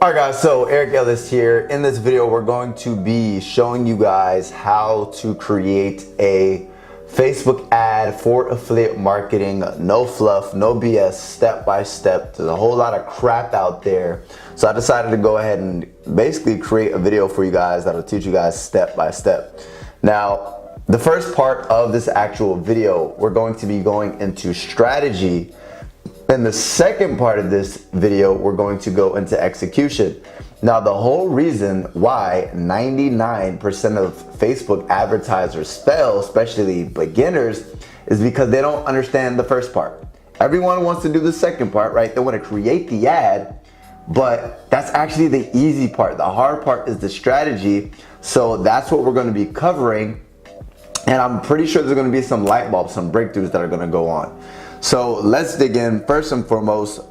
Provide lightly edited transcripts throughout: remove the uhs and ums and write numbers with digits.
Alright guys, so Eric Ellis here. In this video, we're going to be showing you guys how to create a Facebook ad for affiliate marketing. No fluff, no BS, step by step. There's a whole lot of crap out there. So I decided to go ahead and basically create a video for you guys that'll teach you guys step by step. Now, the first part of this actual video, we're going to be going into strategy. In the second part of this video, we're going to go into execution. Now, the whole reason why 99% of Facebook advertisers fail, especially beginners, is because they don't understand the first part. Everyone wants to do the second part, right? They want to create the ad, but that's actually the easy part. The hard part is the strategy. So that's what we're going to be covering. And I'm pretty sure there's going to be some light bulbs, some breakthroughs that are going to go on. So let's dig in. First and foremost,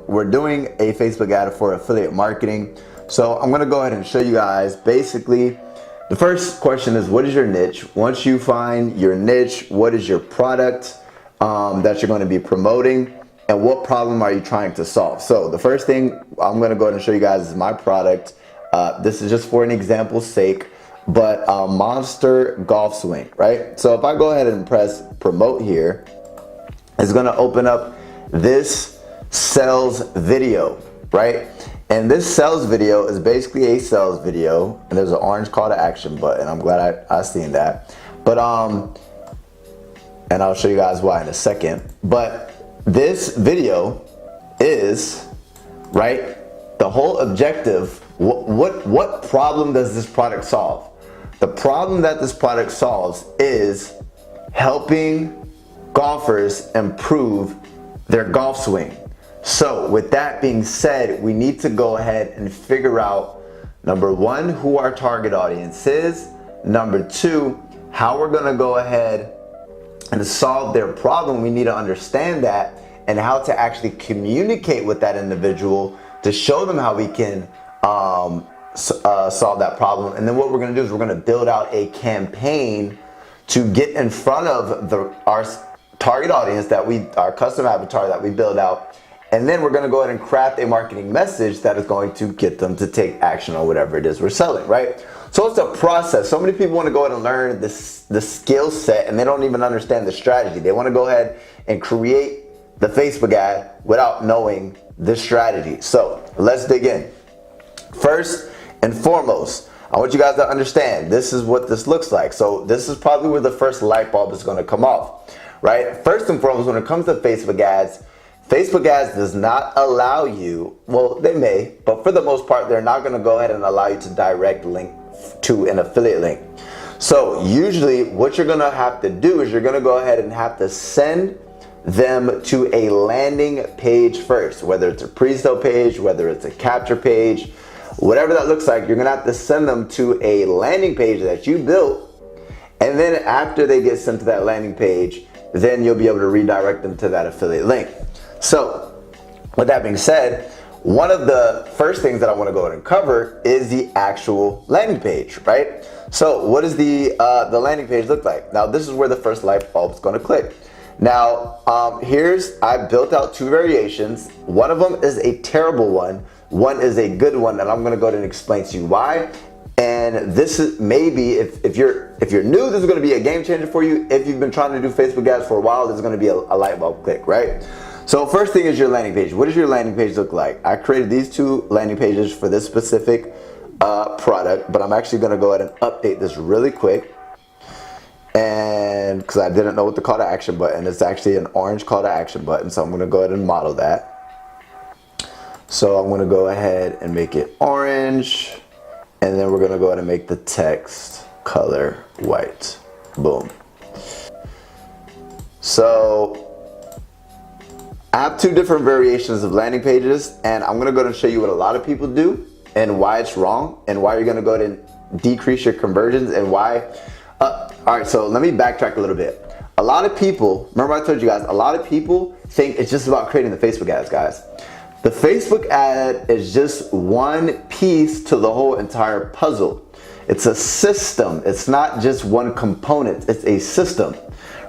we're doing a Facebook ad for affiliate marketing. So I'm gonna go ahead and show you guys. Basically, the first question is, what is your niche? Once you find your niche, what is your product that you're gonna be promoting? And what problem are you trying to solve? So the first thing I'm gonna go ahead and show you guys is my product. This is just for an example's sake, but Monster Golf Swing, right? So if I go ahead and press promote here, it's gonna open up this sales video, right? And this sales video is basically a sales video, and there's an orange call to action button. I'm glad I seen that. But and I'll show you guys why in a second. But this video is, right, the whole objective. What problem does this product solve? The problem that this product solves is helping golfers improve their golf swing. So with that being said, we need to go ahead and figure out, number one, who our target audience is. Number two, how we're gonna go ahead and solve their problem. We need to understand that, and how to actually communicate with that individual to show them how we can solve that problem. And then what we're gonna do is we're gonna build out a campaign to get in front of our target audience, our custom avatar that we build out, and then we're going to go ahead and craft a marketing message that is going to get them to take action on whatever it is we're selling, right? So it's a process. So many people want to go ahead and learn the skill set, and they don't even understand the strategy. They want to go ahead and create the Facebook ad without knowing the strategy. So let's dig in. First and foremost, I want you guys to understand this is what this looks like. So this is probably where the first light bulb is going to come off. Right? First and foremost, when it comes to Facebook ads does not allow you, well, they may, but for the most part, they're not going to go ahead and allow you to direct link to an affiliate link. So usually what you're going to have to do is you're going to go ahead and have to send them to a landing page first, whether it's a pre-sale page, whether it's a capture page, whatever that looks like. You're going to have to send them to a landing page that you built. And then after they get sent to that landing page, then you'll be able to redirect them to that affiliate link. So with that being said, one of the first things that I want to go ahead and cover is the actual landing page, right? So what does the landing page look like? Now this is where the first light bulb is going to click. Now I built out two variations. One of them is a terrible one. One is a good one, and I'm going to go ahead and explain to you why. And this is maybe, if you're new, this is going to be a game changer for you. If you've been trying to do Facebook ads for a while, this is going to be a light bulb click, right? So first thing is your landing page. What does your landing page look like? I created these two landing pages for this specific product, but I'm actually going to go ahead and update this really quick. And because I didn't know what the call to action button is, actually an orange call to action button. So I'm going to go ahead and model that. So I'm going to go ahead and make it orange. And then we're gonna go ahead and make the text color white. Boom. So I have two different variations of landing pages, and I'm gonna go ahead and show you what a lot of people do and why it's wrong, and why you're gonna go ahead and decrease your conversions, and why. All right, so let me backtrack a little bit. A lot of people, remember I told you guys, a lot of people think it's just about creating the Facebook ads, guys. The Facebook ad is just one piece to the whole entire puzzle. It's a system. It's not just one component. It's a system,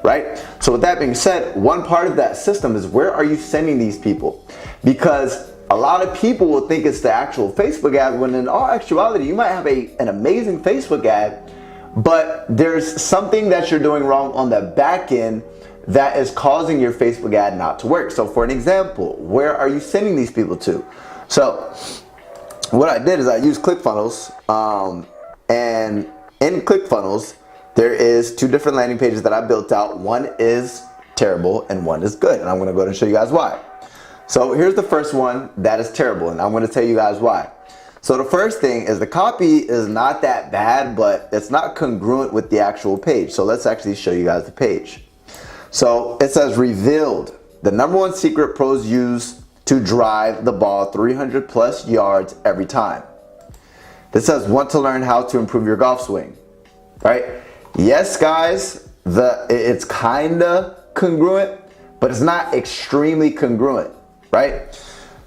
right? So with that being said, one part of that system is, where are you sending these people? Because a lot of people will think it's the actual Facebook ad, when in all actuality, you might have an amazing Facebook ad, but there's something that you're doing wrong on the back end that is causing your Facebook ad not to work. So for an example, where are you sending these people to? So what I did is I used ClickFunnels, and in ClickFunnels, there is 2 different landing pages that I built out. One is terrible and one is good, and I'm gonna go ahead and show you guys why. So here's the first one that is terrible, and I'm gonna tell you guys why. So the first thing is the copy is not that bad, but it's not congruent with the actual page. So let's actually show you guys the page. So it says, revealed, the #1 secret pros use to drive the ball 300 plus yards every time. This says, want to learn how to improve your golf swing, right? Yes, guys, it's kinda congruent, but it's not extremely congruent, right?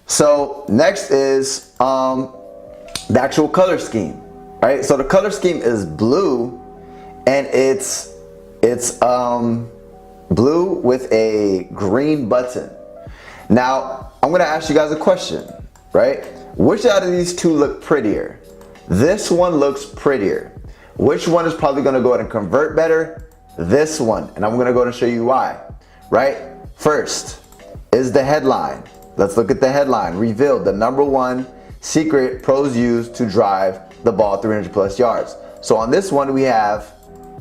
So next is the actual color scheme, right? So the color scheme is blue, and it's blue with a green button. Now, I'm gonna ask you guys a question, right? Which out of these 2 look prettier? This one looks prettier. Which one is probably gonna go ahead and convert better? This one, and I'm gonna go ahead and show you why, right? First is the headline. Let's look at the headline. Revealed, the #1 secret pros use to drive the ball 300 plus yards. So on this one, we have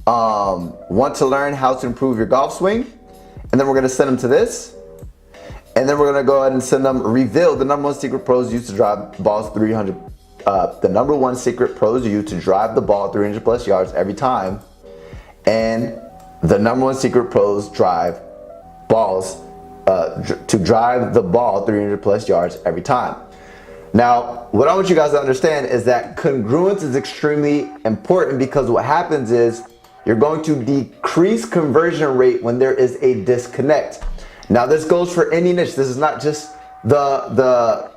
want to learn how to improve your golf swing, and then we're gonna send them to this, and then we're gonna go ahead and send them reveal the #1 secret pros use to drive balls 300. The #1 secret pros use to drive the ball 300 plus yards every time, and the #1 secret pros drive balls to drive the ball 300 plus yards every time. Now, what I want you guys to understand is that congruence is extremely important, because what happens is you're going to decrease conversion rate when there is a disconnect. Now, this goes for any niche. This is not just the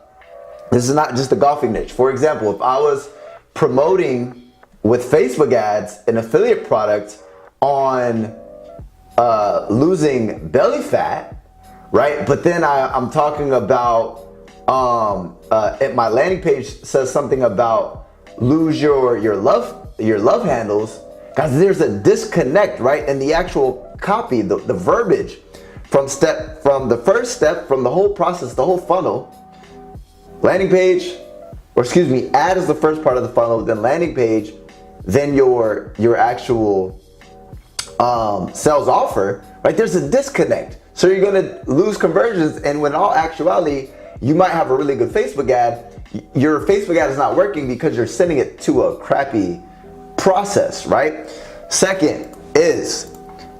golfing niche. For example, if I was promoting with Facebook ads an affiliate product on losing belly fat, right? But then I'm talking about my landing page says something about lose your love handles. Guys, there's a disconnect, right? In the actual copy, the verbiage from the first step, from the whole process, the whole funnel, landing page, or excuse me, ad is the first part of the funnel, then landing page, then your actual sales offer, right? There's a disconnect. So you're gonna lose conversions, and when in all actuality, you might have a really good Facebook ad. Your Facebook ad is not working because you're sending it to a crappy process, right? Second is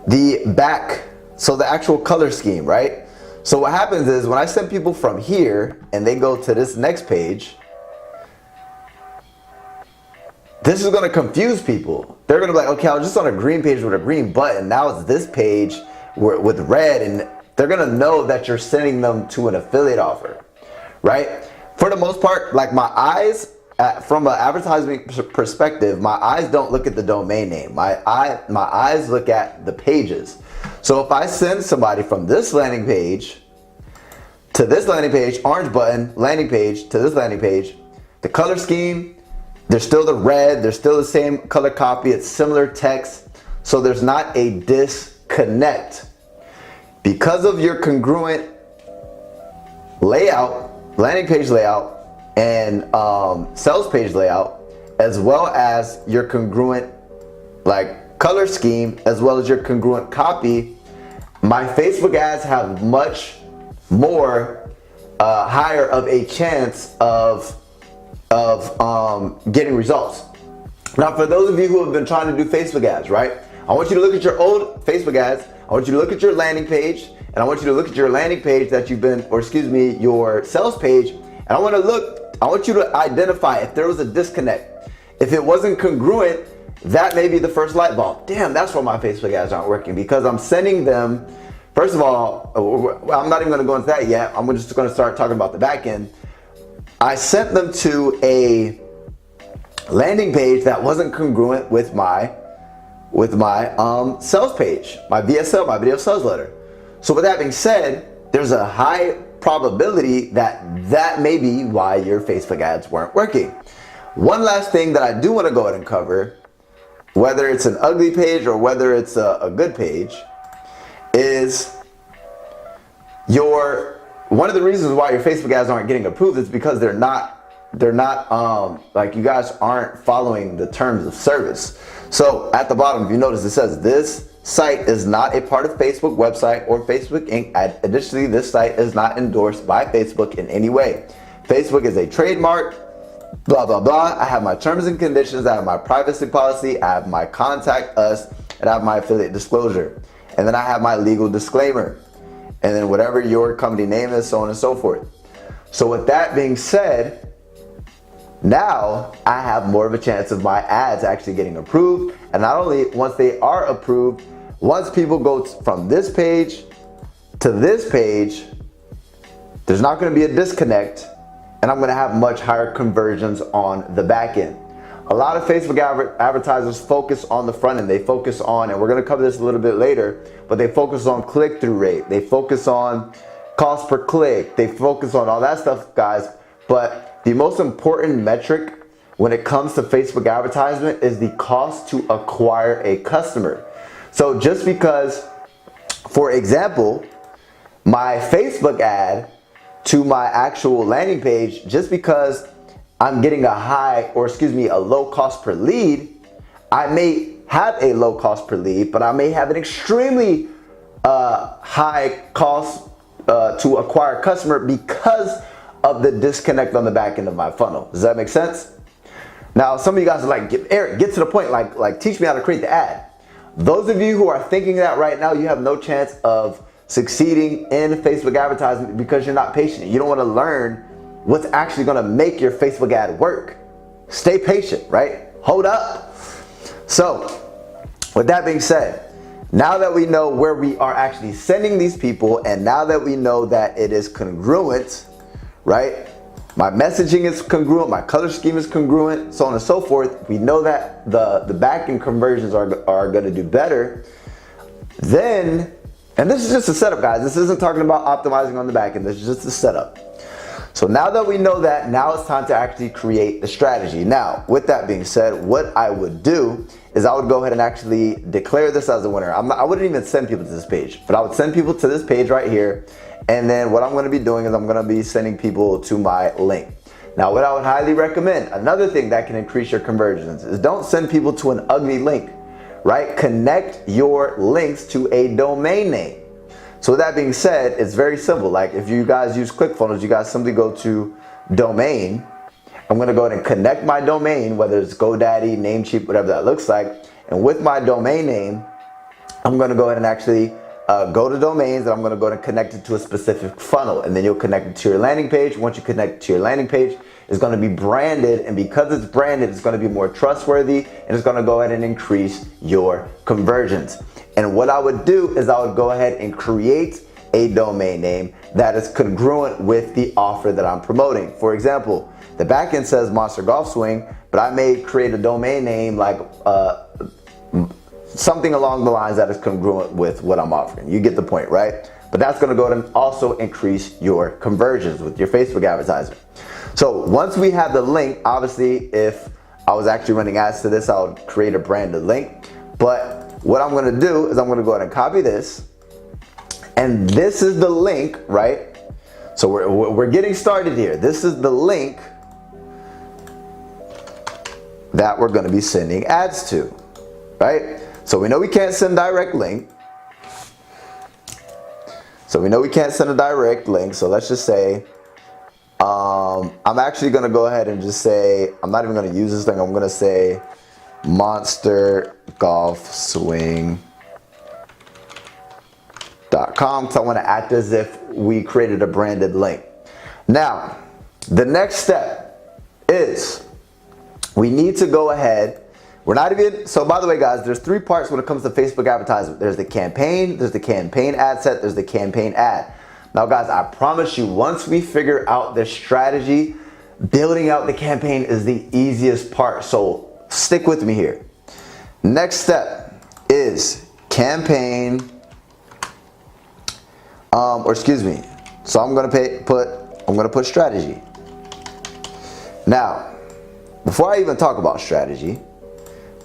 the back, so the actual color scheme, right? So what happens is when I send people from here and they go to this next page, this is gonna confuse people. They're gonna be like, okay, I was just on a green page with a green button. Now it's this page with red, and they're gonna know that you're sending them to an affiliate offer, right? For the most part, like my eyes, from an advertising perspective, my eyes don't look at the domain name. My eyes look at the pages. So if I send somebody from this landing page to this landing page, orange button, landing page to this landing page, the color scheme, there's still the red, there's still the same color copy, it's similar text, so there's not a disconnect. Because of your congruent layout, landing page layout, and sales page layout, as well as your congruent like color scheme, as well as your congruent copy, my Facebook ads have much more higher of a chance of getting results. Now, for those of you who have been trying to do Facebook ads, right? I want you to look at your old Facebook ads. I want you to look at your landing page, and I want you to look at your landing page that you've been, or excuse me, your sales page. And I want you to identify if there was a disconnect. If it wasn't congruent, that may be the first light bulb. Damn, that's why my Facebook ads aren't working, because I'm sending them, first of all, I'm not even gonna go into that yet. I'm just gonna start talking about the back end. I sent them to a landing page that wasn't congruent with my sales page, my VSL, my video sales letter. So with that being said, there's a high probability that that may be why your Facebook ads weren't working. One last thing that I do want to go ahead and cover, whether it's an ugly page or whether it's a good page, is one of the reasons why your Facebook ads aren't getting approved is because they're not like, you guys aren't following the terms of service. So at the bottom, if you notice, it says this site is not a part of Facebook website or Facebook Inc. Additionally, this site is not endorsed by Facebook in any way. Facebook is a trademark, blah, blah, blah. I have my terms and conditions, I have my privacy policy, I have my contact us, and I have my affiliate disclosure. And then I have my legal disclaimer. And then whatever your company name is, so on and so forth. So with that being said, now I have more of a chance of my ads actually getting approved. And not only once they are approved, once people go from this page to this page, there's not going to be a disconnect, and I'm going to have much higher conversions on the back end. A lot of Facebook advertisers focus on the front end. They focus on, and we're going to cover this a little bit later, but they focus on click-through rate. They focus on cost per click. They focus on all that stuff, guys. But the most important metric when it comes to Facebook advertisement is the cost to acquire a customer. So just because, for example, my Facebook ad to my actual landing page, just because I'm getting a low cost per lead, I may have a low cost per lead, but I may have an extremely high cost to acquire a customer because of the disconnect on the back end of my funnel. Does that make sense? Now, some of you guys are like, Eric, get to the point, like teach me how to create the ad. Those of you who are thinking that right now, you have no chance of succeeding in Facebook advertising because you're not patient. You don't want to learn what's actually going to make your Facebook ad work. Stay patient, right? Hold up. So with that being said, now that we know where we are actually sending these people, and now that we know that it is congruent, right? My messaging is congruent, my color scheme is congruent, so on and so forth. We know that the back-end conversions are going to do better. Then, and this is just a setup, guys. This isn't talking about optimizing on the back end. This is just a setup. So now that we know that, now it's time to actually create the strategy. Now, with that being said, what I would do is I would go ahead and actually declare this as a winner. I wouldn't even send people to this page, but I would send people to this page right here. And then what I'm going to be doing is I'm going to be sending people to my link. Now, what I would highly recommend, another thing that can increase your conversions, is don't send people to an ugly link, right? Connect your links to a domain name. So with that being said, it's very simple. Like if you guys use ClickFunnels, you guys simply go to domain. I'm going to go ahead and connect my domain, whether it's GoDaddy, Namecheap, whatever that looks like. And with my domain name, I'm going to go ahead and actually go to domains, and I'm going to go ahead and connect it to a specific funnel, and then you'll connect it to your landing page. Once you connect it to your landing page, it's going to be branded, and because it's branded, it's going to be more trustworthy, and it's going to go ahead and increase your conversions. And what I would do is I would go ahead and create a domain name that is congruent with the offer that I'm promoting. For example, the backend says Monster Golf Swing, but I may create a domain name like something along the lines that is congruent with what I'm offering. You get the point, right? But that's going to go ahead and also increase your conversions with your Facebook advertisement. So once we have the link, obviously if I was actually running ads to this, I would create a branded link. But what I'm going to do is I'm going to go ahead and copy this, and this is the link, right? So we're getting started here. This is the link that we're going to be sending ads to, right? So we know we can't send direct link. So let's just say, I'm actually going to go ahead and just say, I'm not even going to use this thing. I'm going to say Monster Golf Swing.com, because I want to act as if we created a branded link. Now, the next step is we need to go ahead. So by the way, guys, there's three parts when it comes to Facebook advertisement. There's the campaign, there's the campaign ad set, there's the campaign ad. Now, guys, I promise you, once we figure out this strategy, building out the campaign is the easiest part. So stick with me here. Next step is campaign, So I'm gonna put strategy. Now, before I even talk about strategy,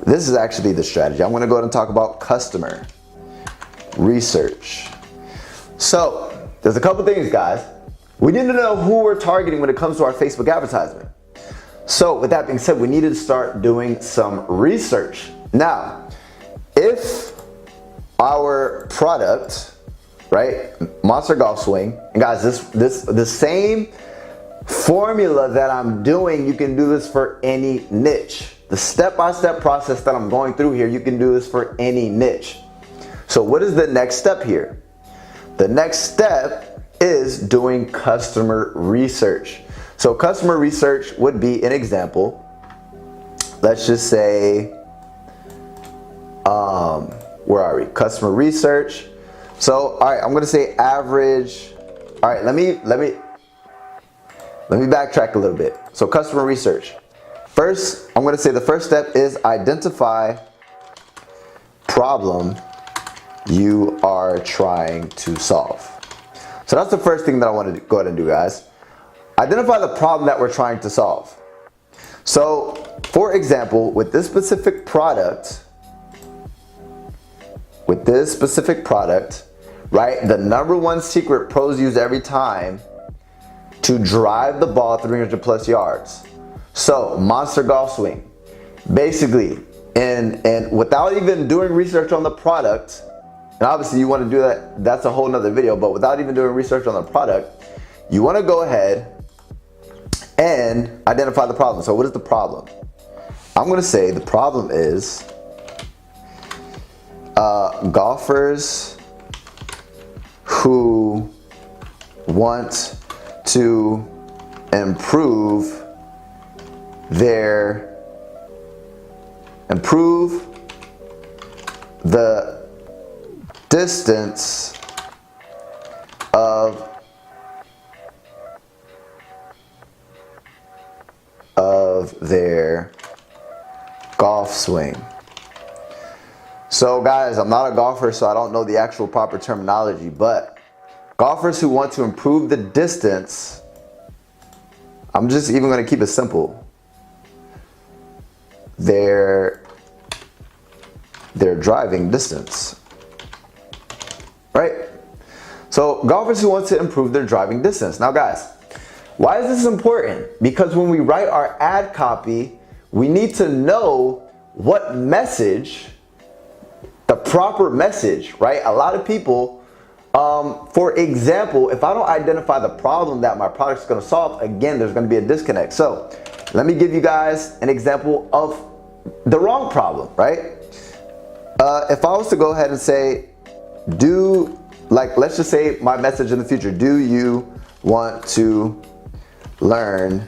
this is actually the strategy. I'm gonna go ahead and talk about customer research. So there's a couple things, guys. We need to know who we're targeting when it comes to our Facebook advertisement. So with that being said, we need to start doing some research. Now, if our product, right, Monster Golf Swing, and guys, the same formula that I'm doing, you can do this for any niche. The step-by-step process that I'm going through here, you can do this for any niche. So what is the next step here? The next step is doing customer research. So customer research would be an example. Let's just say, where are we? Customer research. So, all right, I'm gonna say average. All right, let me backtrack a little bit. So customer research. First, I'm gonna say the first step is identify problem you are trying to solve. So that's the first thing that I want to go ahead and do, guys. Identify the problem that we're trying to solve. So, for example, with this specific product, right, the number one secret pros use every time to drive the ball 300 plus yards. So, Monster Golf Swing. Basically, and without even doing research on the product, and obviously you want to do that, that's a whole nother video, but without even doing research on the product, you want to go ahead and identify the problem. So what is the problem? I'm going to say the problem is golfers who want to improve the distance of their golf swing. So guys, I'm not a golfer, so I don't know the actual proper terminology, but golfers who want to improve the distance, I'm just even going to keep it simple, their driving distance, right? So golfers who want to improve their driving distance. Now guys, why is this important? Because when we write our ad copy, we need to know what message, the proper message, right? A lot of people, for example, if I don't identify the problem that my product's gonna solve, again, there's gonna be a disconnect. So let me give you guys an example of the wrong problem, right? If I was to go ahead and say, let's just say my message in the future, do you want to learn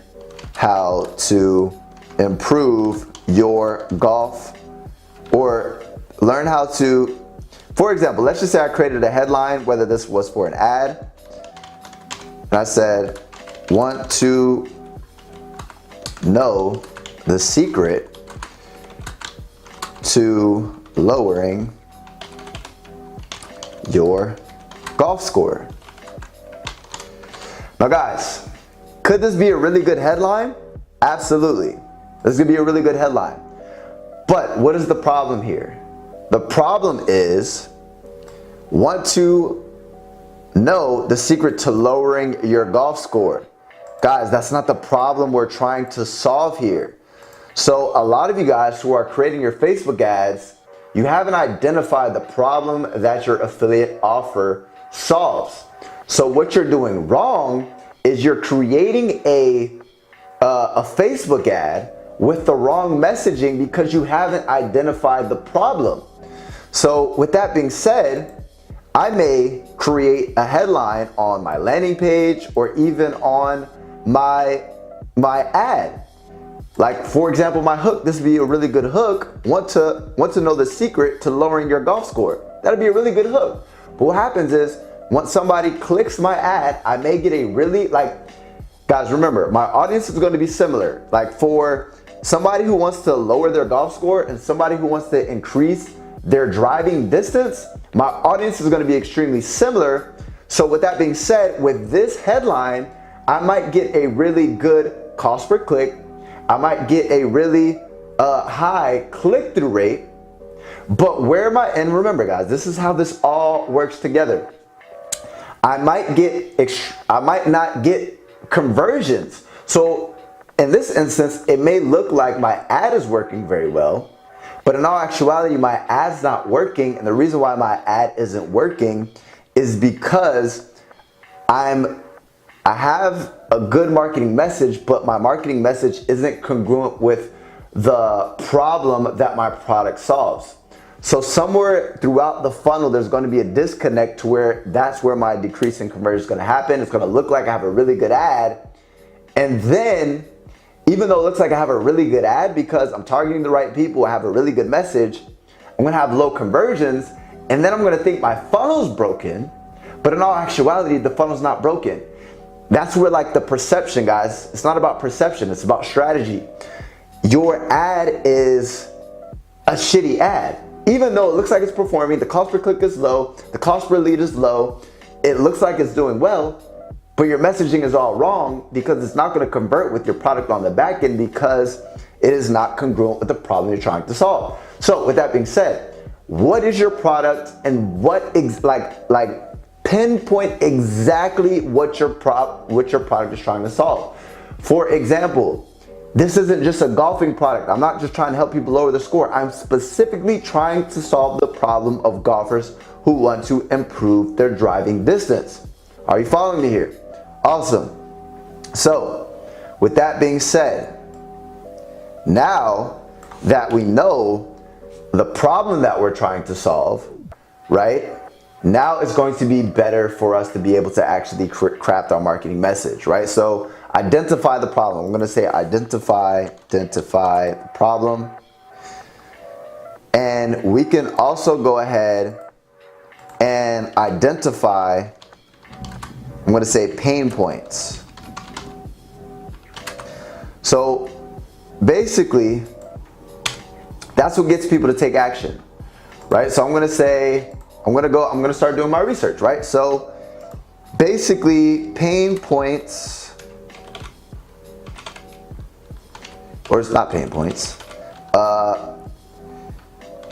how to improve your golf, or learn how to, for example, let's just say I created a headline, whether this was for an ad, and I said, want to know the secret to lowering your golf score. Now guys, could this be a really good headline? Absolutely. This could be a really good headline. But what is the problem here? The problem is, want to know the secret to lowering your golf score. Guys, that's not the problem we're trying to solve here. So a lot of you guys who are creating your Facebook ads, you haven't identified the problem that your affiliate offer solves. So what you're doing wrong is you're creating a Facebook ad with the wrong messaging because you haven't identified the problem. So with that being said, I may create a headline on my landing page or even on my ad. Like for example, my hook, this would be a really good hook. Want to know the secret to lowering your golf score. That'd be a really good hook. But what happens is, once somebody clicks my ad, I may get a really, guys, remember, my audience is going to be similar. Like for somebody who wants to lower their golf score and somebody who wants to increase their driving distance, my audience is going to be extremely similar. So with that being said, with this headline, I might get a really good cost per click. I might get a really high click-through rate. But where am I? And remember, guys, this is how this all works together. I might not get conversions. So in this instance, it may look like my ad is working very well, but in all actuality, my ad's not working. And the reason why my ad isn't working is because I have a good marketing message, but my marketing message isn't congruent with the problem that my product solves. So somewhere throughout the funnel, there's going to be a disconnect to where that's where my decrease in conversion is going to happen. It's going to look like I have a really good ad. And then, even though it looks like I have a really good ad because I'm targeting the right people, I have a really good message, I'm going to have low conversions. And then I'm going to think my funnel's broken. But in all actuality, the funnel's not broken. That's where like the perception, guys, it's not about perception, it's about strategy. Your ad is a shitty ad. Even though it looks like it's performing, the cost per click is low, the cost per lead is low, it looks like it's doing well, but your messaging is all wrong because it's not going to convert with your product on the back end because it is not congruent with the problem you're trying to solve. So with that being said, what is your product and what pinpoint exactly what your product is trying to solve. For example, this isn't just a golfing product. I'm not just trying to help people lower the score. I'm specifically trying to solve the problem of golfers who want to improve their driving distance. Are you following me here? Awesome. So, with that being said, now that we know the problem that we're trying to solve, right? Now it's going to be better for us to be able to actually craft our marketing message, right? So identify the problem. I'm going to say identify the problem. And we can also go ahead and identify, I'm going to say pain points. So basically, that's what gets people to take action, right? So I'm going to say, I'm going to start doing my research, right? So basically pain points, or it's not pain points,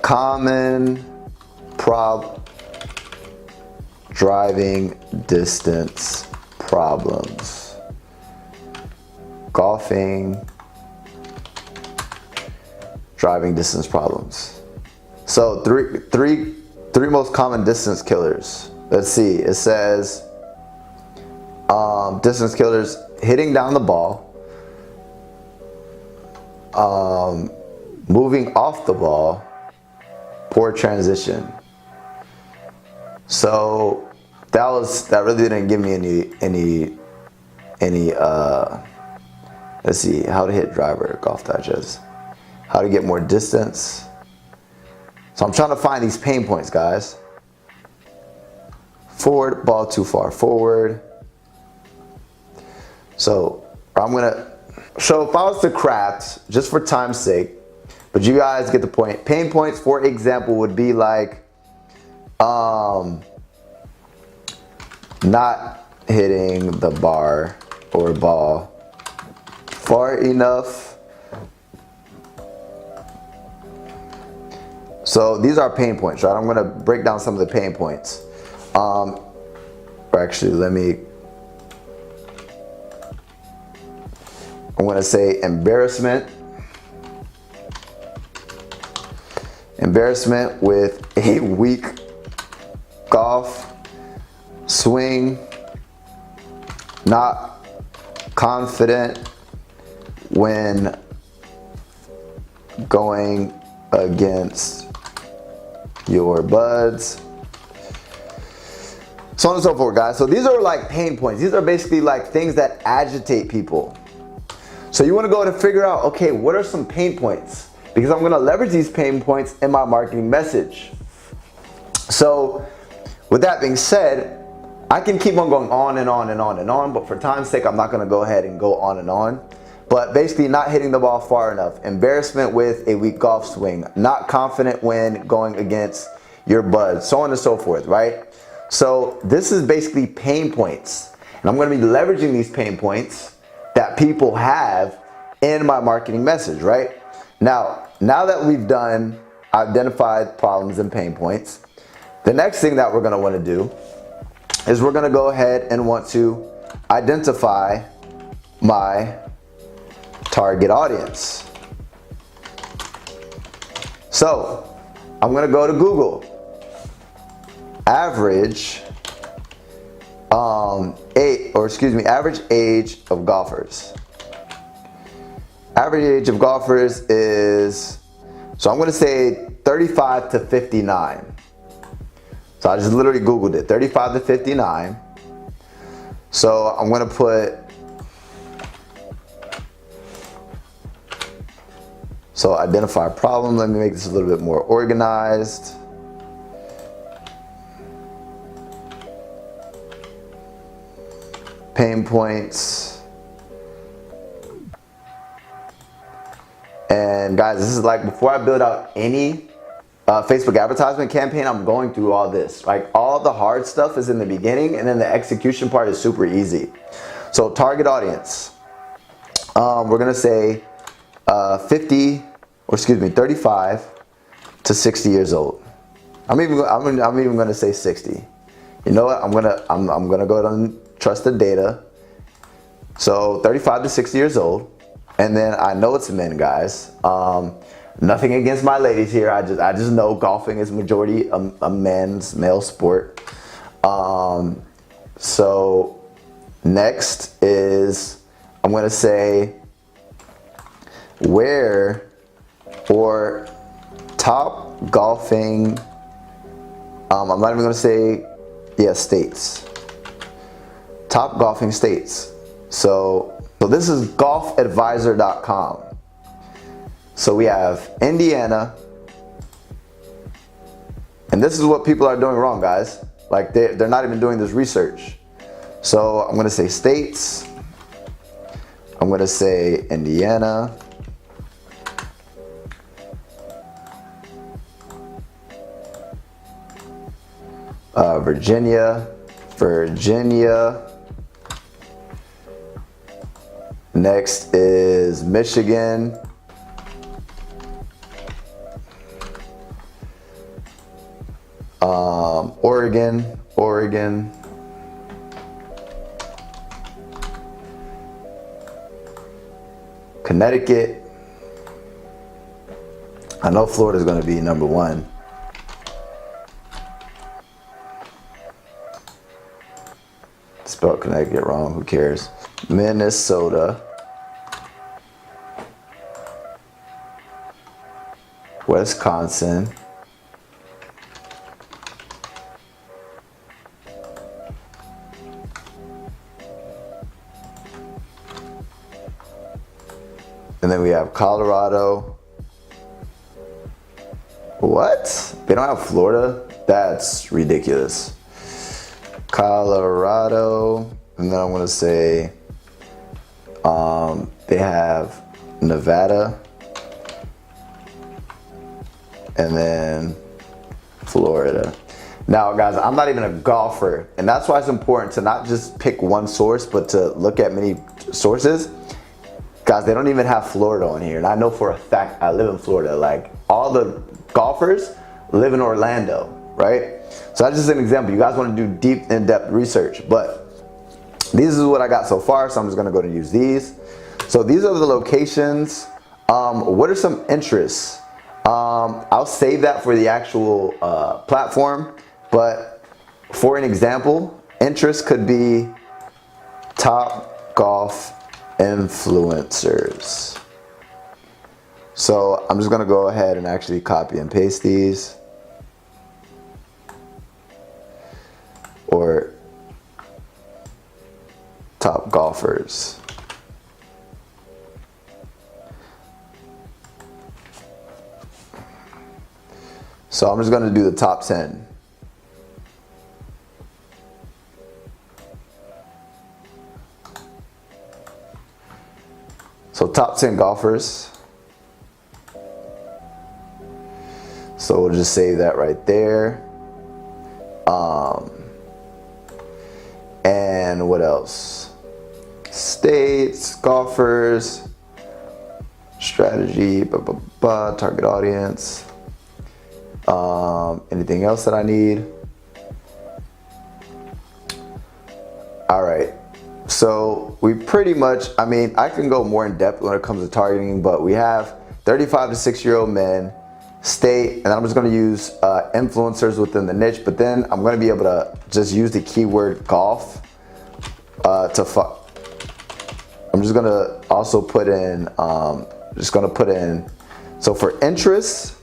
common driving distance problems, golfing, driving distance problems. So three most common distance killers. Let's see, it says distance killers: hitting down the ball, moving off the ball, poor transition. So that really didn't give me any let's see, how to hit driver, Golf Digest, how to get more distance. So I'm trying to find these pain points, guys. Forward, ball too far forward. So if I was to craft, just for time's sake, but you guys get the point. Pain points, for example, would be like not hitting the bar or ball far enough. So these are pain points, right? I'm gonna break down some of the pain points. Or actually, I'm gonna say embarrassment. Embarrassment with a weak golf swing, not confident when going against your buds, so on and so forth, guys. So these are like pain points. These are basically like things that agitate people. So you want to go and figure out, okay, what are some pain points? Because I'm going to leverage these pain points in my marketing message. So with that being said, I can keep on going on and on and on and on, but for time's sake, I'm not going to go ahead and go on and on. But basically, not hitting the ball far enough, embarrassment with a weak golf swing, not confident when going against your buds, so on and so forth, right? So this is basically pain points. And I'm gonna be leveraging these pain points that people have in my marketing message, right? Now that we've done identified problems and pain points, the next thing that we're gonna wanna do is we're gonna go ahead and want to identify my target audience. So I'm gonna go to Google. Average average age of golfers. Average age of golfers is, so I'm gonna say 35 to 59. So I just literally Googled it, 35 to 59. So I'm gonna put, so identify a problem. Let me make this a little bit more organized. Pain points. And guys, this is like, before I build out any Facebook advertisement campaign, I'm going through all this. Like, all the hard stuff is in the beginning, and then the execution part is super easy. So target audience, we're gonna say 35 to 60 years old. I'm even gonna say 60. You know what? I'm gonna go on trusted data. So 35 to 60 years old, and then I know it's men, guys. Nothing against my ladies here. I just know golfing is majority a male sport. So next is, I'm gonna say where or top golfing. I'm not even gonna say states. Top golfing states. So this is golfadvisor.com. So we have Indiana, and this is what people are doing wrong, guys. Like, they're not even doing this research. So I'm gonna say states. I'm gonna say Indiana. Virginia. Next is Michigan. Oregon. Connecticut. I know Florida's gonna be number one. Spelled Connecticut wrong, who cares? Minnesota. Wisconsin. And then we have Colorado. What? They don't have Florida? That's ridiculous. Colorado, and then I'm gonna say they have Nevada, and then Florida. Now guys, I'm not even a golfer, and that's why it's important to not just pick one source, but to look at many sources. Guys, they don't even have Florida on here, and I know for a fact I live in Florida. Like, all the golfers live in Orlando, right? So that's just an example. You guys want to do deep, in-depth research, but this is what I got so far, so I'm just going to go to use these. So these are the locations. What are some interests? I'll save that for the actual platform, but for an example, interest could be top golf influencers. So I'm just going to go ahead and actually copy and paste these. Or top golfers. So I'm just going to do the top 10. So top 10 golfers. So we'll just save that right there. And what else? States, golfers, strategy, target audience. Anything else that I need? All right. So we pretty much, I mean, I can go more in depth when it comes to targeting, but we have 35 to 60-year-old men, state, and I'm just going to use influencers within the niche, but then I'm going to be able to just use the keyword golf I'm just going to also put in, so for interest,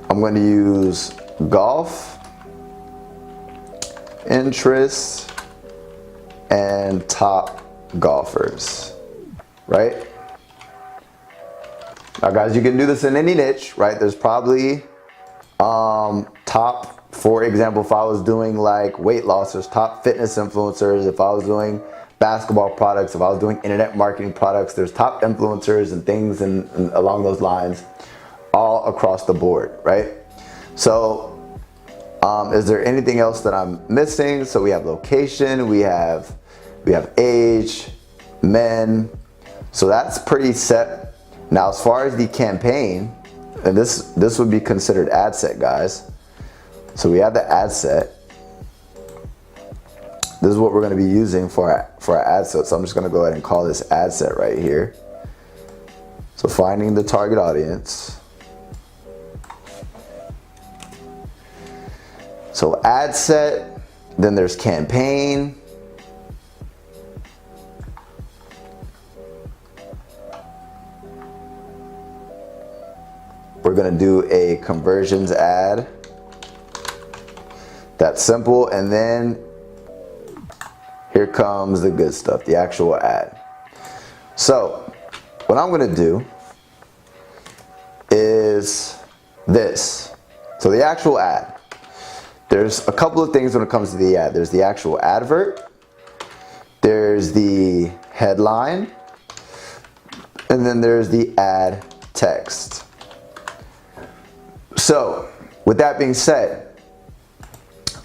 I'm going to use golf, interest, and top golfers, right? Now guys, you can do this in any niche, right? There's probably top, for example, if I was doing like weight loss, there's top fitness influencers. If I was doing basketball products, if I was doing internet marketing products, there's top influencers and things and along those lines all across the board, right? So is there anything else that I'm missing? So we have location, we have age, men, so that's pretty set. Now as far as the campaign, and this would be considered ad set, guys. So we have the ad set. This is what we're going to be using for our ad set. So I'm just going to go ahead and call this ad set right here. So finding the target audience. So ad set, then there's campaign. We're going to do a conversions ad. That's simple. And then here comes the good stuff, the actual ad. So what I'm going to do is this. So the actual ad. There's a couple of things when it comes to the ad. There's the actual advert. There's the headline. And then there's the ad text. So with that being said,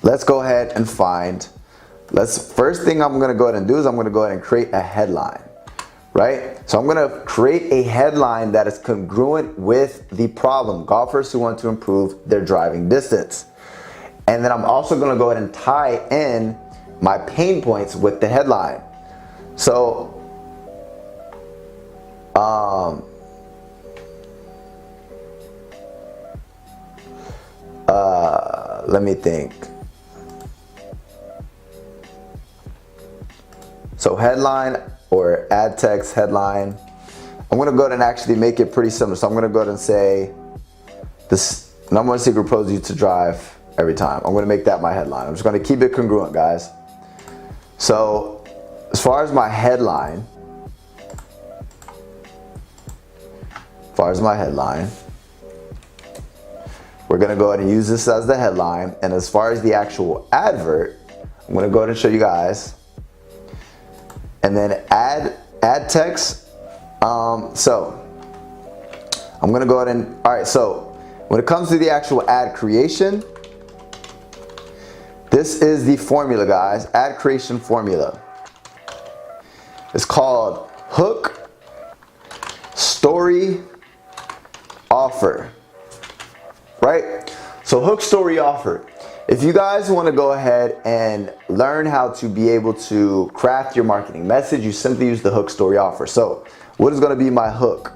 let's go ahead and first thing I'm going to go ahead and do is I'm going to go ahead and create a headline, right? So I'm going to create a headline that is congruent with the problem, golfers who want to improve their driving distance. And then I'm also going to go ahead and tie in my pain points with the headline. So let me think. So headline or ad text headline, I'm going to go ahead and actually make it pretty simple. So I'm going to go ahead and say this number one secret pros you to drive every time. I'm going to make that my headline. I'm just going to keep it congruent, guys. So as far as my headline, we're going to go ahead and use this as the headline. And as far as the actual advert, I'm going to go ahead and show you guys. And then ad text. So I'm going to go ahead and, all right, so when it comes to the actual ad creation, this is the formula, guys. Ad creation formula. It's called hook, story, offer. Right? So hook, story, offer. If you guys want to go ahead and learn how to be able to craft your marketing message, you simply use the hook, story, offer. So what is going to be my hook?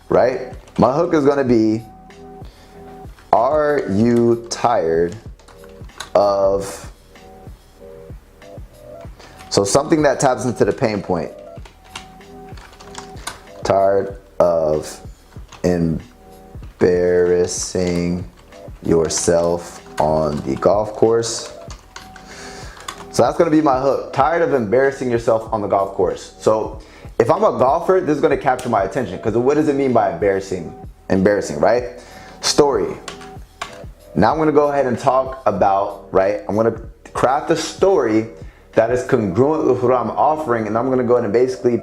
Right? My hook is going to be, are you tired of, so something that taps into the pain point. Tired of embarrassing yourself on the golf course. So that's going to be my hook. Tired of embarrassing yourself on the golf course. So if I'm a golfer, this is going to capture my attention, because what does it mean by embarrassing, right? Story. Now I'm going to go ahead and talk about, right, I'm going to craft a story that is congruent with what I'm offering, and I'm going to go ahead and basically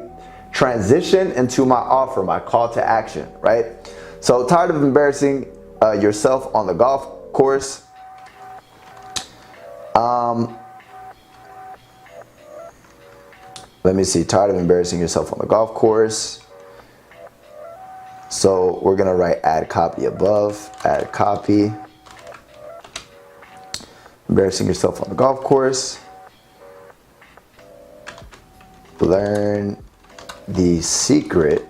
transition into my offer, my call to action, right? So tired of embarrassing yourself on the golf course. Let me see, tired of embarrassing yourself on the golf course. So we're gonna write add copy above, add copy. Embarrassing yourself on the golf course. Learn the secret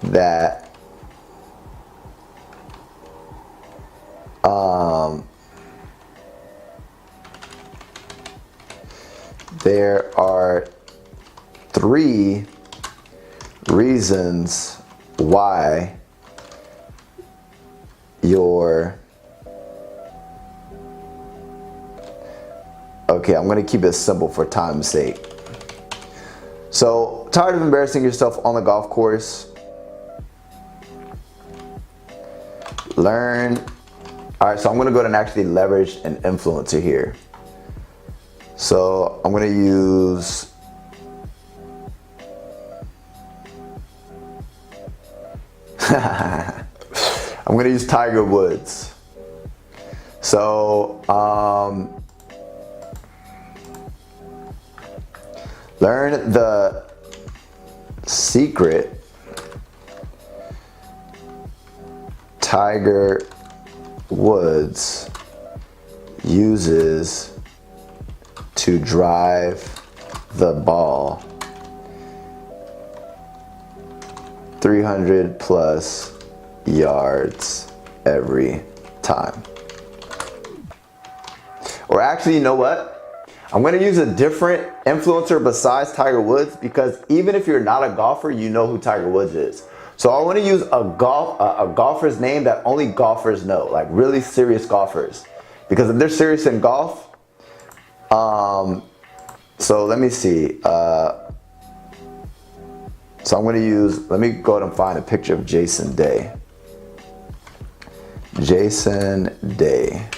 that there are 3 reasons why your okay, I'm gonna keep it simple for time's sake. So, tired of embarrassing yourself on the golf course? Learn. Alright, so I'm gonna go ahead and actually leverage an influencer here. So I'm gonna use I'm gonna use Tiger Woods. So learn the secret Tiger Woods uses to drive the ball 300 plus yards every time. Or actually, you know what? I'm gonna use a different influencer besides Tiger Woods, because even if you're not a golfer, you know who Tiger Woods is. So I want to use a golfer's name that only golfers know, like really serious golfers. Because if they're serious in golf, so let me see. So I'm going to use, let me go ahead and find a picture of Jason Day. Jason Day.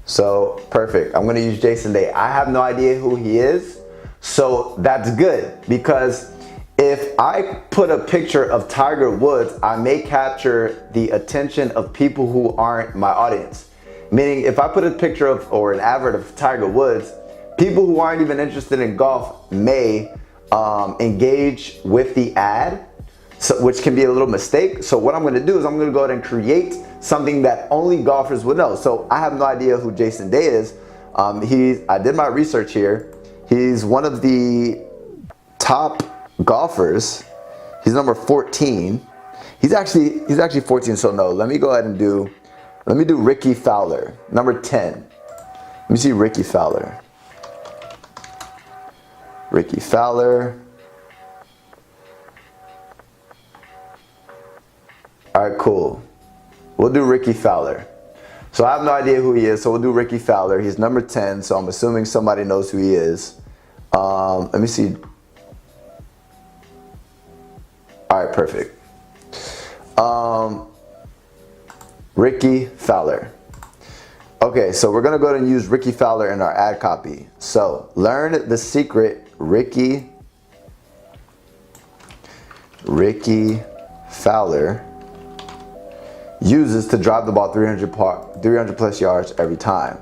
So perfect. I'm going to use Jason Day. I have no idea who he is. So that's good, because if I put a picture of Tiger Woods, I may capture the attention of people who aren't my audience. Meaning, if I put a picture of or an advert of Tiger Woods, people who aren't even interested in golf may engage with the ad, so, which can be a little mistake. So what I'm going to do is I'm going to go ahead and create something that only golfers would know. So I have no idea who Jason Day is. I did my research here. He's one of the top golfers. He's number 14. He's actually 14. So no, let me go ahead and do Ricky Fowler, number 10. Let me see Ricky Fowler. Ricky Fowler. All right, cool. We'll do Ricky Fowler. So I have no idea who he is, so we'll do Ricky Fowler. He's number 10, so I'm assuming somebody knows who he is. Let me see. All right, perfect. Ricky Fowler. Okay, so we're gonna go ahead and use Ricky Fowler in our ad copy. So learn the secret Ricky Fowler uses to drive the ball 300 plus yards every time.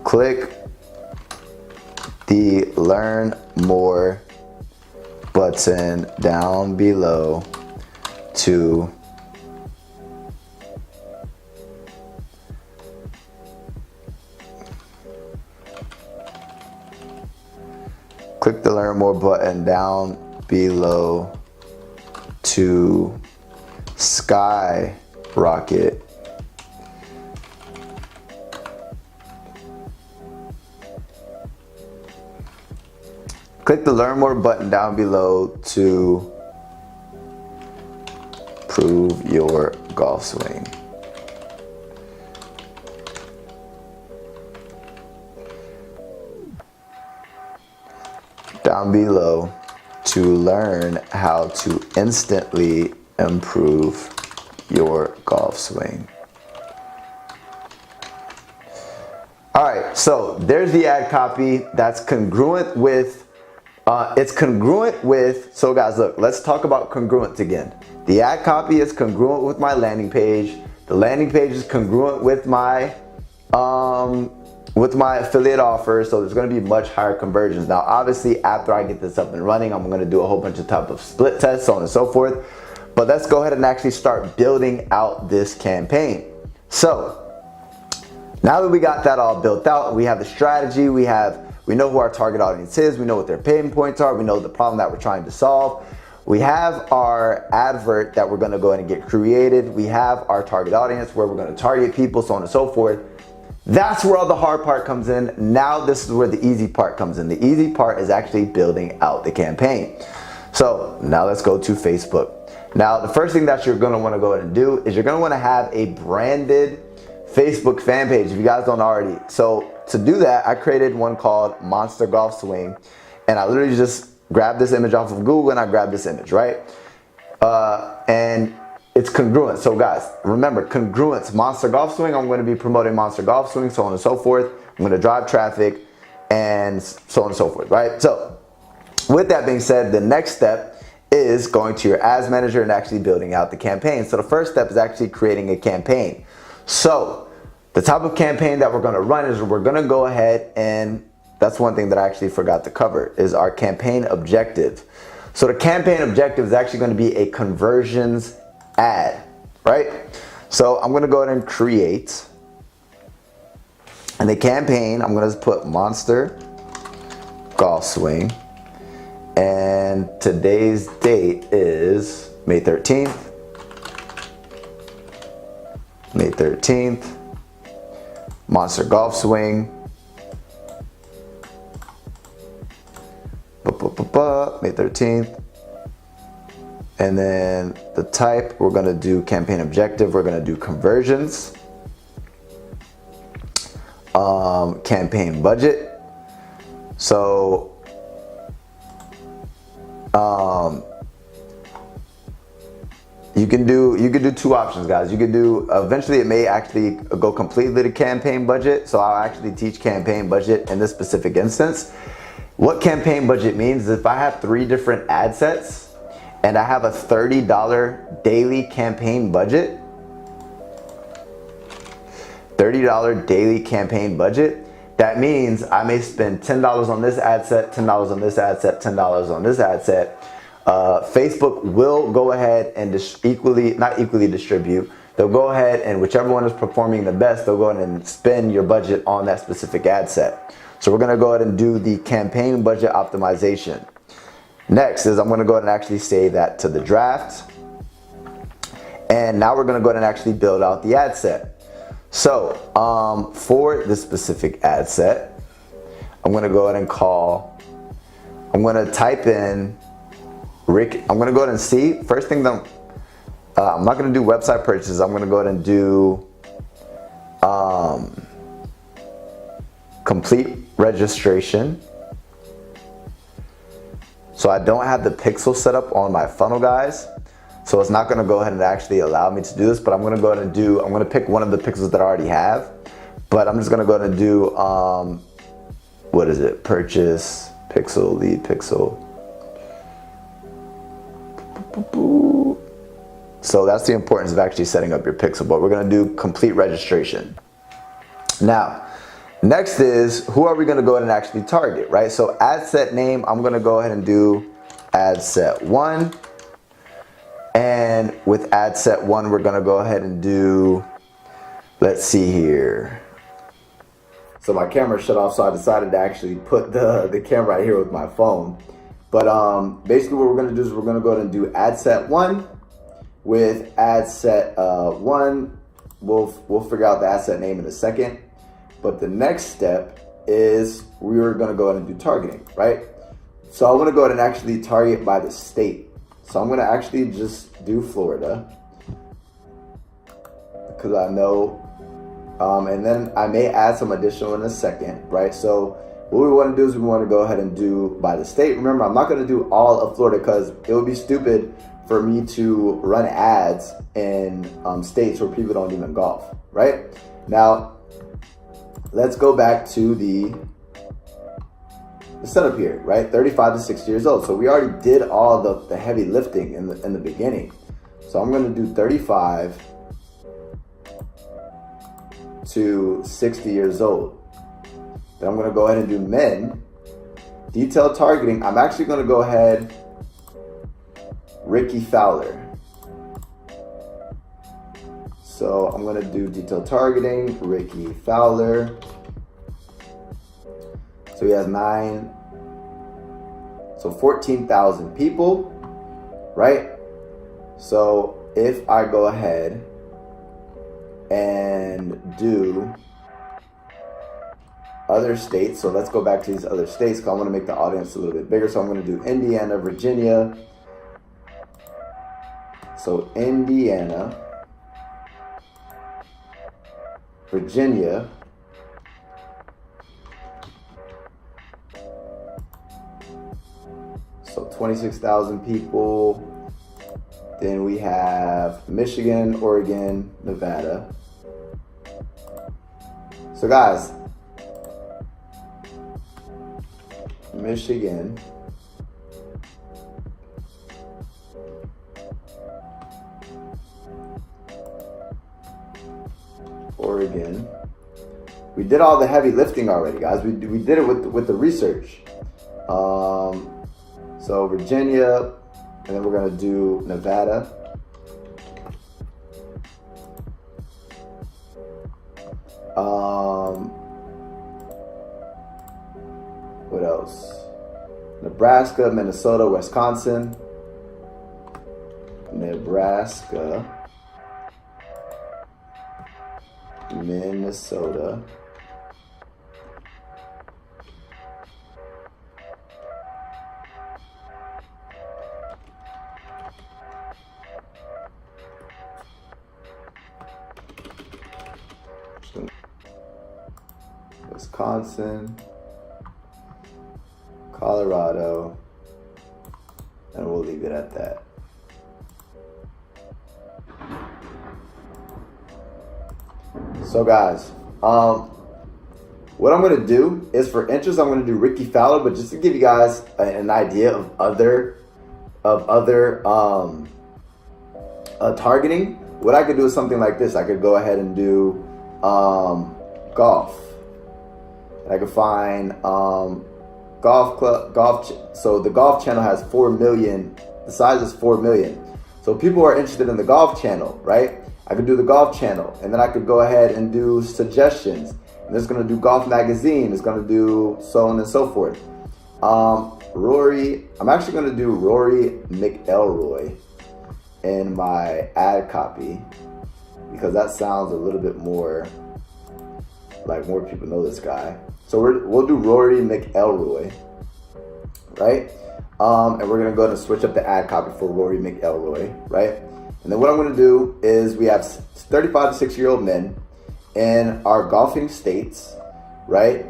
Click the Learn More button down below to click the Learn More button down below to skyrocket Click the Learn More button down below to prove your golf swing. Down below to learn how to instantly improve your golf swing. All right, so there's the ad copy that's congruent with, so guys, look, let's talk about congruence again. The ad copy is congruent with my landing page. The landing page is congruent with my affiliate offer, so there's gonna be much higher conversions. Now, obviously, after I get this up and running, I'm gonna do a whole bunch of type of split tests, so on and so forth. But let's go ahead and actually start building out this campaign. So, now that we got that all built out, we have the strategy, we know who our target audience is, we know what their pain points are, we know the problem that we're trying to solve. We have our advert that we're gonna go ahead and get created. We have our target audience where we're gonna target people, so on and so forth. That's where all the hard part comes in. Now this is where the easy part comes in. The easy part is actually building out the campaign. So now let's go to Facebook. Now the first thing that you're gonna wanna go ahead and do is you're gonna wanna have a branded Facebook fan page if you guys don't already. So to do that, I created one called Monster Golf Swing, and I literally just grabbed this image off of Google and I grabbed this image, right? And it's congruent. So guys, remember congruence, Monster Golf Swing, I'm gonna be promoting Monster Golf Swing, so on and so forth. I'm gonna drive traffic and so on and so forth, right? So with that being said, the next step is going to your ads manager and actually building out the campaign. So the first step is actually creating a campaign. So the type of campaign that we're gonna run is we're gonna go ahead and that's one thing that I actually forgot to cover is our campaign objective. So the campaign objective is actually gonna be a conversions ad, right? So I'm gonna go ahead and create, and the campaign, I'm gonna put Monster Golf Swing, and today's date is May 13th. May 13th, Monster Golf Swing, May 13th, and then the type, we're gonna do campaign objective, we're gonna do conversions, campaign budget. So you can do two options, guys. You could do, eventually it may actually go completely to campaign budget. So I'll actually teach campaign budget in this specific instance. What campaign budget means is if I have 3 different ad sets and I have a $30 daily campaign budget, $30 daily campaign budget, that means I may spend $10 on this ad set, $10 on this ad set, $10 on this ad set. Facebook will go ahead and not equally distribute. They'll go ahead and whichever one is performing the best, they'll go ahead and spend your budget on that specific ad set. So we're gonna go ahead and do the campaign budget optimization. Next is I'm gonna go ahead and actually save that to the draft. And now we're gonna go ahead and actually build out the ad set. So for this specific ad set, I'm gonna go ahead and I'm gonna type in Rick, I'm gonna go ahead and see, first thing that I'm not gonna do website purchases, I'm gonna go ahead and do complete registration. So I don't have the pixel set up on my funnel, guys. So it's not gonna go ahead and actually allow me to do this, but I'm gonna go ahead and I'm gonna pick one of the pixels that I already have, but I'm just gonna go ahead and do, what is it? Purchase, pixel, lead pixel. So that's the importance of actually setting up your pixel, but we're gonna do complete registration. Now, next is, who are we gonna go ahead and actually target, right? So ad set name, I'm gonna go ahead and do ad set 1. And with ad set 1, we're gonna go ahead and do, let's see here. So my camera shut off, so I decided to actually put the camera right here with my phone. But basically what we're gonna do is we're gonna go ahead and do ad set 1. With ad set 1, we'll figure out the ad set name in a second. But the next step is we're gonna go ahead and do targeting, right? So I wanna go ahead and actually target by the state. So I'm gonna actually just do Florida, because I know, and then I may add some additional in a second, right? So what we wanna do is we wanna go ahead and do by the state. Remember, I'm not gonna do all of Florida because it would be stupid for me to run ads in states where people don't even golf, right? Now, let's go back to the setup here, right? 35 to 60 years old. So we already did all the heavy lifting in the beginning. So I'm going to do 35 to 60 years old. Then I'm going to go ahead and do men. Detailed targeting. I'm actually going to go ahead Ricky Fowler. So I'm going to do detailed targeting, Ricky Fowler. So he has 14,000 people, right? So if I go ahead and do other states, so let's go back to these other states because I want to make the audience a little bit bigger. So I'm going to do Indiana, Virginia. So Indiana, Virginia, so 26,000 people. Then we have Michigan, Oregon, Nevada. So guys, Michigan, Oregon. We did all the heavy lifting already, guys. We did it with the research. So Virginia, and then we're gonna do Nevada. What else? Nebraska, Minnesota, Wisconsin. Nebraska, Minnesota. Wisconsin, Colorado, and we'll leave it at that. So guys, what I'm going to do is, for interest, I'm going to do Ricky Fowler, but just to give you guys an idea of other targeting, what I could do is something like this. I could go ahead and do golf. And I could find golf club, so the golf channel has 4 million. The size is 4 million. So people are interested in the golf channel, right? I could do the golf channel, and then I could go ahead and do suggestions. And it's going to do golf magazine. It's going to do so on and so forth. Rory, I'm actually going to do Rory McElroy in my ad copy because that sounds a little bit more like more people know this guy. So we'll do Rory McElroy, right? And we're going to go ahead and switch up the ad copy for Rory McElroy, right? And then what I'm going to do is we have 35 to 60-year-old men in our golfing states, right?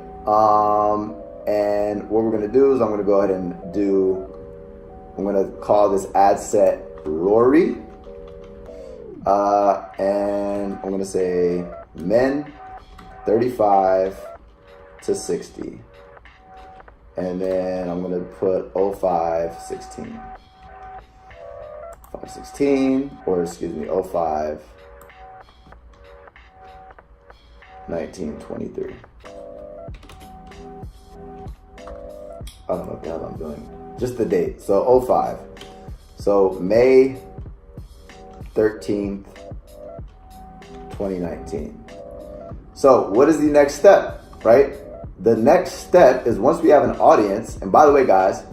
And what we're going to do is I'm going to go ahead and I'm going to call this ad set Rory. And I'm going to say men 35 to 60. And then I'm going to put 05, 16. 516, or excuse me, 05, 1923. I don't know what the hell I'm doing. Just the date. So 05. So May 13th, 2019. So what is the next step, right? The next step is, once we have an audience, and by the way, guys,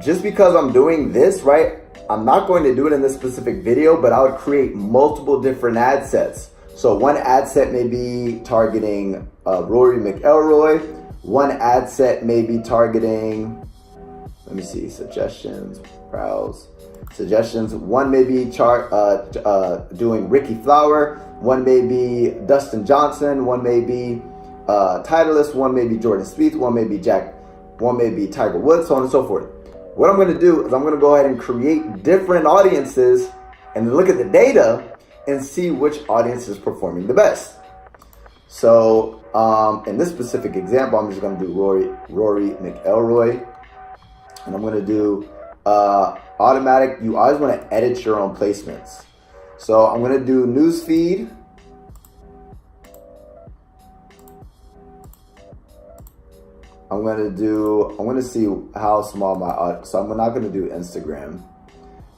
just because I'm doing this, right, I'm not going to do it in this specific video, but I would create multiple different ad sets. So one ad set may be targeting Rory McElroy. One ad set may be targeting, let me see, suggestions, browse, suggestions. One may be doing Ricky Fowler. One may be Dustin Johnson. One may be Titleist. One may be Jordan Spieth. One may be One may be Tiger Woods, so on and so forth. What I'm going to do is I'm going to go ahead and create different audiences and look at the data and see which audience is performing the best. So in this specific example, I'm just going to do Rory McElroy, and I'm going to do automatic. You always want to edit your own placements. So I'm going to do newsfeed. I'm going to see how small my audience. So I'm not going to do Instagram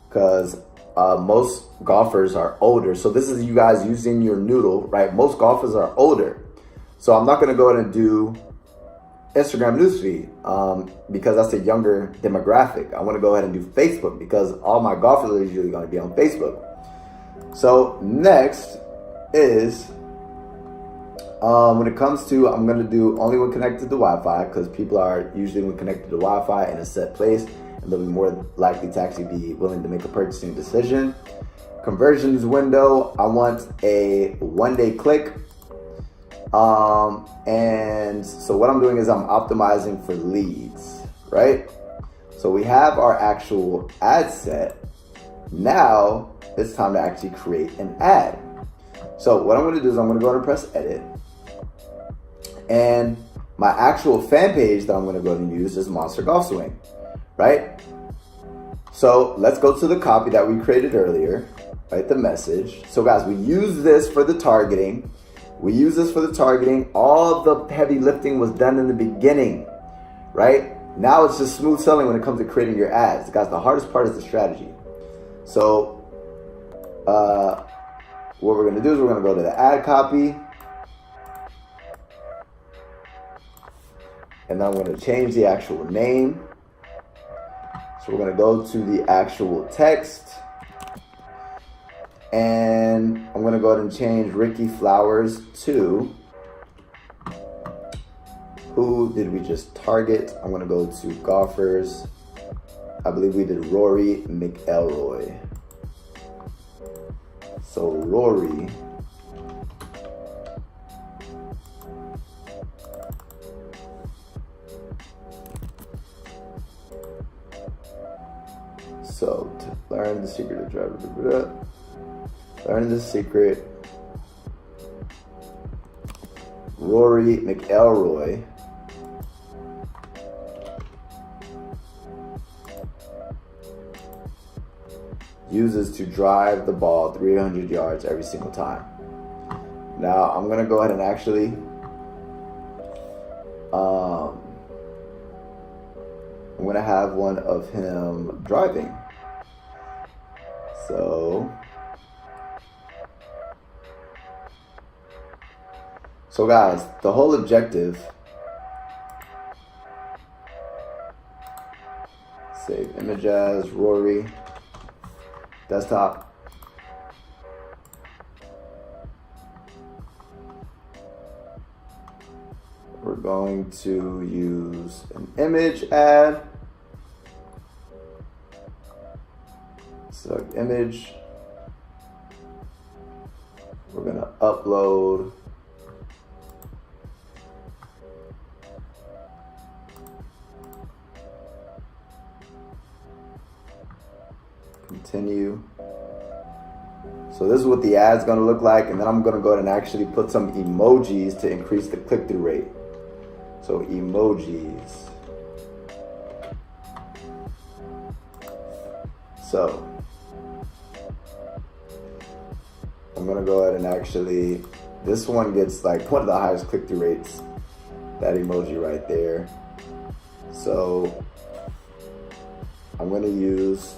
because most golfers are older. So this is you guys using your noodle, right? Most golfers are older. So I'm not going to go ahead and do Instagram newsfeed because that's a younger demographic. I want to go ahead and do Facebook because all my golfers are usually going to be on Facebook. So next is when it comes to, I'm going to do only when connected to Wi-Fi because people are usually when connected to Wi-Fi in a set place and they'll be more likely to actually be willing to make a purchasing decision. Conversions window, I want a 1-day click. And so what I'm doing is I'm optimizing for leads, right? So we have our actual ad set. Now it's time to actually create an ad. So what I'm going to do is I'm going to go ahead and press edit. And my actual fan page that I'm going to go ahead and use is Monster Golf Swing, right? So let's go to the copy that we created earlier, right? The message. So guys, we use this for the targeting. All the heavy lifting was done in the beginning, right? Now it's just smooth selling when it comes to creating your ads. Guys, the hardest part is the strategy. So what we're going to do is we're going to go to the ad copy. And then I'm going to change the actual name. So we're going to go to the actual text. And I'm going to go ahead and change Ricky Flowers to, who did we just target? I'm going to go to golfers. I believe we did Rory McElroy. So Rory. So to learn the secret of driver. Learn the secret. Rory McElroy. Uses to drive the ball 300 yards every single time. Now I'm gonna go ahead and actually I'm gonna have one of him driving. So guys, the whole objective, save image as Rory, desktop. We're going to use an image ad. Select image. We're gonna upload continue. So this is what the ad's gonna look like, and then I'm gonna go ahead and actually put some emojis to increase the click-through rate. So emojis. So I'm gonna go ahead and actually, this one gets like one of the highest click-through rates, that emoji right there. So I'm gonna use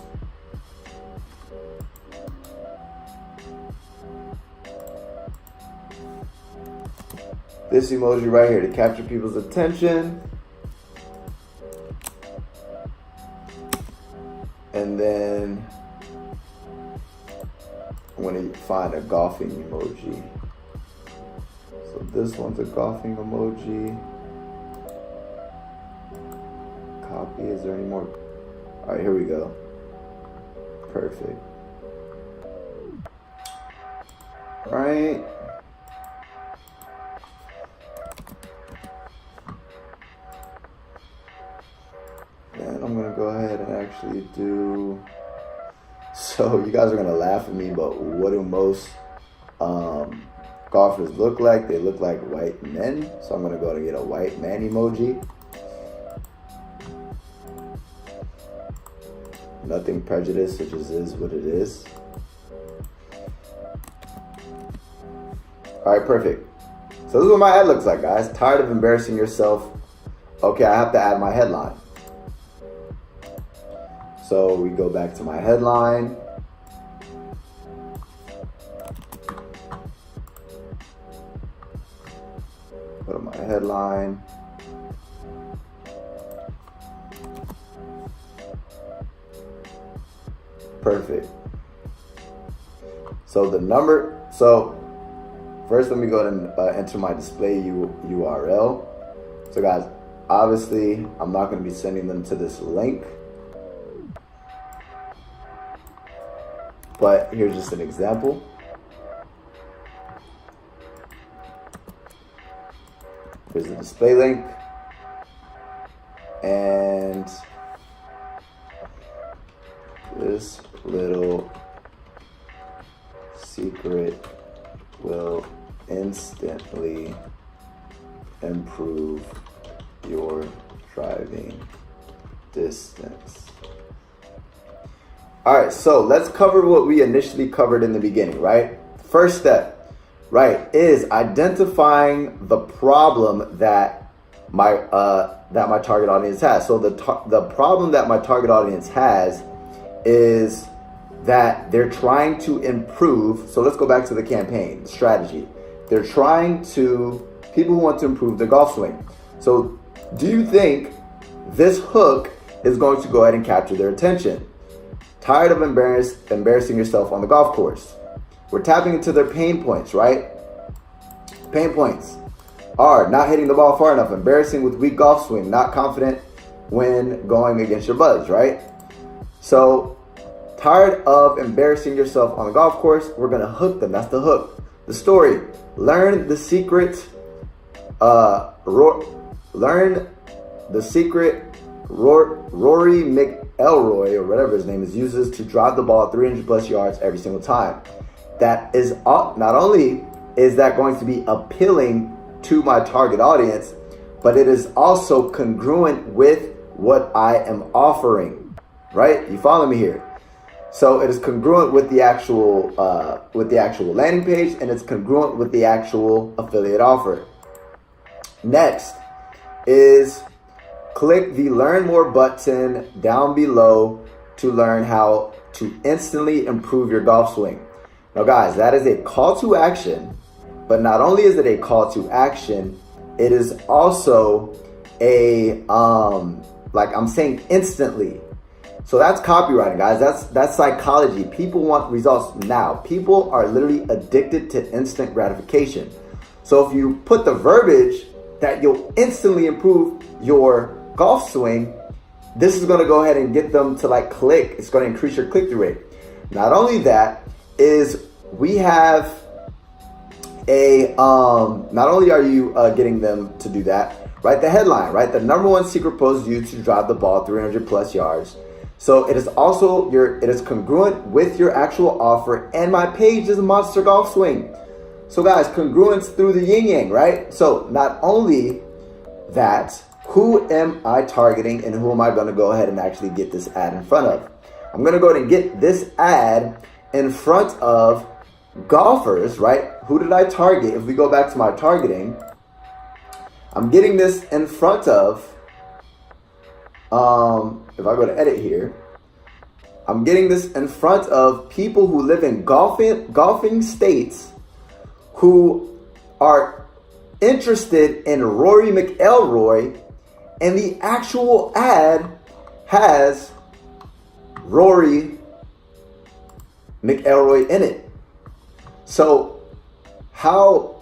this emoji right here to capture people's attention. And then I'm going to find a golfing emoji. So this one's a golfing emoji. Copy, is there any more? All right, here we go. Perfect. All right. And I'm gonna go ahead and actually do, so you guys are gonna laugh at me, but what do most golfers golfers look like. They look like white men. So I'm gonna go to get a white man emoji. Nothing prejudiced, it just is what it is. All right, perfect. So this is what my ad looks like, guys. Tired of embarrassing yourself? Okay, I have to add my headline. So we go back to my headline. Go to my headline. Perfect. So first let me go ahead and enter my display URL. So guys, obviously I'm not going to be sending them to this link, but here's just an example. Here's the display link, and this little secret will instantly improve your driving distance. All right, so let's cover what we initially covered in the beginning, right? First step, right, is identifying the problem that my target audience has. So the problem that my target audience has is that they're trying to improve. So let's go back to the campaign strategy. People who want to improve their golf swing. So do you think this hook is going to go ahead and capture their attention? Tired of embarrassing yourself on the golf course. We're tapping into their pain points, right? Pain points are not hitting the ball far enough, embarrassing with weak golf swing, not confident when going against your buds, right? So tired of embarrassing yourself on the golf course, we're gonna hook them. That's the hook. The story. Learn the secret. Rory McElroy, or whatever his name is, uses to drive the ball 300 plus yards every single time. That is not only is that going to be appealing to my target audience, but it is also congruent with what I am offering. Right? You follow me here? So it is congruent with the actual landing page, and it's congruent with the actual affiliate offer. Next is click the Learn More button down below to learn how to instantly improve your golf swing. Now guys, that is a call to action, but not only is it a call to action, it is also a, like I'm saying, instantly. So that's copywriting, guys. That's psychology. People want results now. People are literally addicted to instant gratification. So if you put the verbiage that you'll instantly improve your golf swing, this is going to go ahead and get them to like click. It's going to increase your click-through rate. Not only that is we have a, not only are you getting them to do that, right? The headline, right? The number one secret post used to drive the ball 300 plus yards. So it is also it is congruent with your actual offer, and my page is a monster golf swing. So guys, congruence through the yin yang, right? So not only that, who am I targeting and who am I going to go ahead and actually get this ad in front of? I'm going to go ahead and get this ad in front of golfers, right? Who did I target? If we go back to my targeting, I'm getting this in front of, if I go to edit here, I'm getting this in front of people who live in golfing states who are interested in Rory McElroy, and the actual ad has Rory McElroy in it. So how,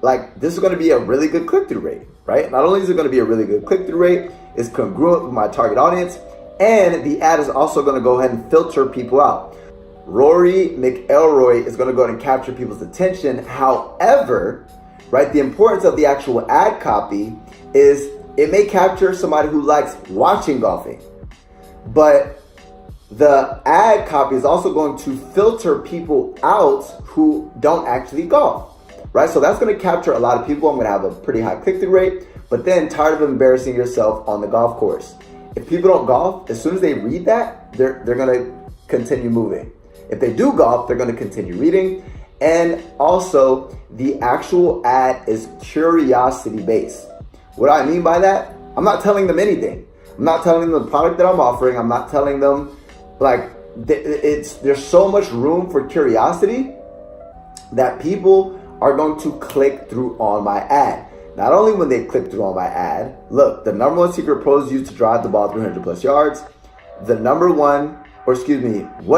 like, this is going to be a really good click-through rate, right? Not only is it going to be a really good click-through rate, it's congruent with my target audience, and the ad is also going to go ahead and filter people out. Rory McElroy is going to go ahead and capture people's attention. However, right, the importance of the actual ad copy is it may capture somebody who likes watching golfing, but the ad copy is also going to filter people out who don't actually golf. right? So that's going to capture a lot of people. I'm going to have a pretty high click-through rate, but then tired of embarrassing yourself on the golf course. If people don't golf, as soon as they read that, they're going to continue moving. If they do golf, they're going to continue reading. And also, the actual ad is curiosity based. What do I mean by that? I'm not telling them anything. I'm not telling them the product that I'm offering. I'm not telling them, like, there's so much room for curiosity that people are going to click through on my ad. Not only when they click through on my ad, look, the number one secret pros use to drive the ball 300 plus yards. What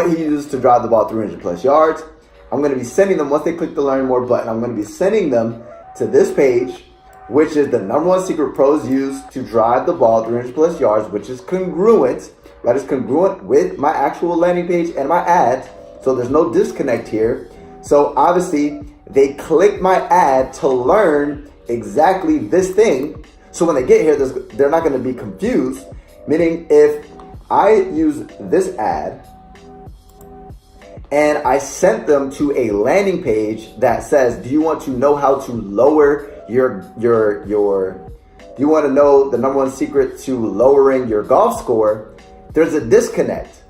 he uses to drive the ball 300 plus yards. I'm going to be sending them, once they click the learn more button, I'm going to be sending them to this page, which is the number one secret pros use to drive the ball 300 plus yards, which is congruent, right? It's congruent with my actual landing page and my ads. So there's no disconnect here. So obviously they click my ad to learn exactly this thing. So when they get here, they're not going to be confused. Meaning if I use this ad and I sent them to a landing page that says, do you want to know how to lower do you want to know the number one secret to lowering your golf score? There's a disconnect,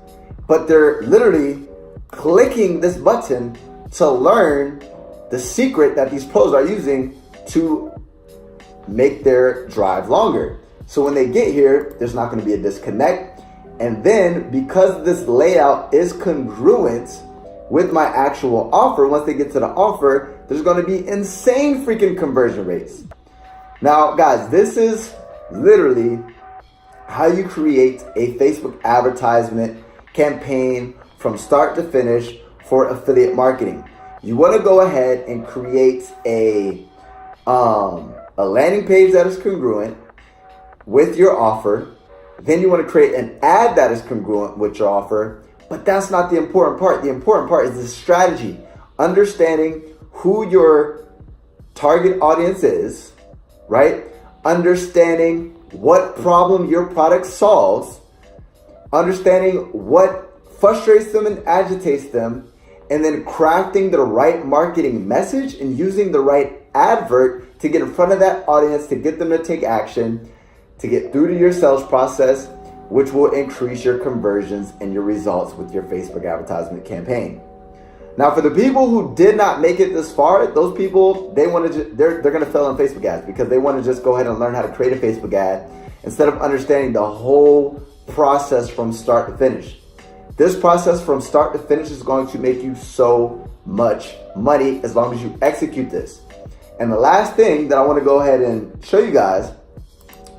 but they're literally clicking this button to learn the secret that these pros are using to make their drive longer. So when they get here, there's not going to be a disconnect. And then because this layout is congruent with my actual offer, once they get to the offer, there's going to be insane freaking conversion rates. Now, guys, this is literally how you create a Facebook advertisement campaign from start to finish for affiliate marketing. You want to go ahead and create a landing page that is congruent with your offer. Then you want to create an ad that is congruent with your offer. But that's not the important part. The important part is the strategy. Understanding who your target audience is, right? Understanding what problem your product solves. Understanding what frustrates them and agitates them. And then crafting the right marketing message and using the right advert to get in front of that audience, to get them to take action, to get through to your sales process, which will increase your conversions and your results with your Facebook advertisement campaign. Now, for the people who did not make it this far, those people, they're going to fail on Facebook ads because they want to just go ahead and learn how to create a Facebook ad instead of understanding the whole process from start to finish. This process from start to finish is going to make you so much money as long as you execute this. And the last thing that I want to go ahead and show you guys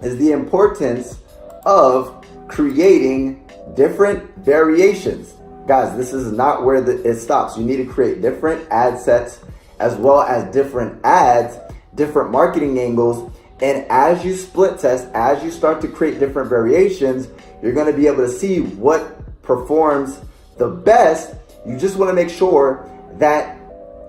is the importance of creating different variations. Guys, this is not where it stops. You need to create different ad sets as well as different ads, different marketing angles. And as you split test, as you start to create different variations, you're going to be able to see what performs the best. You just want to make sure that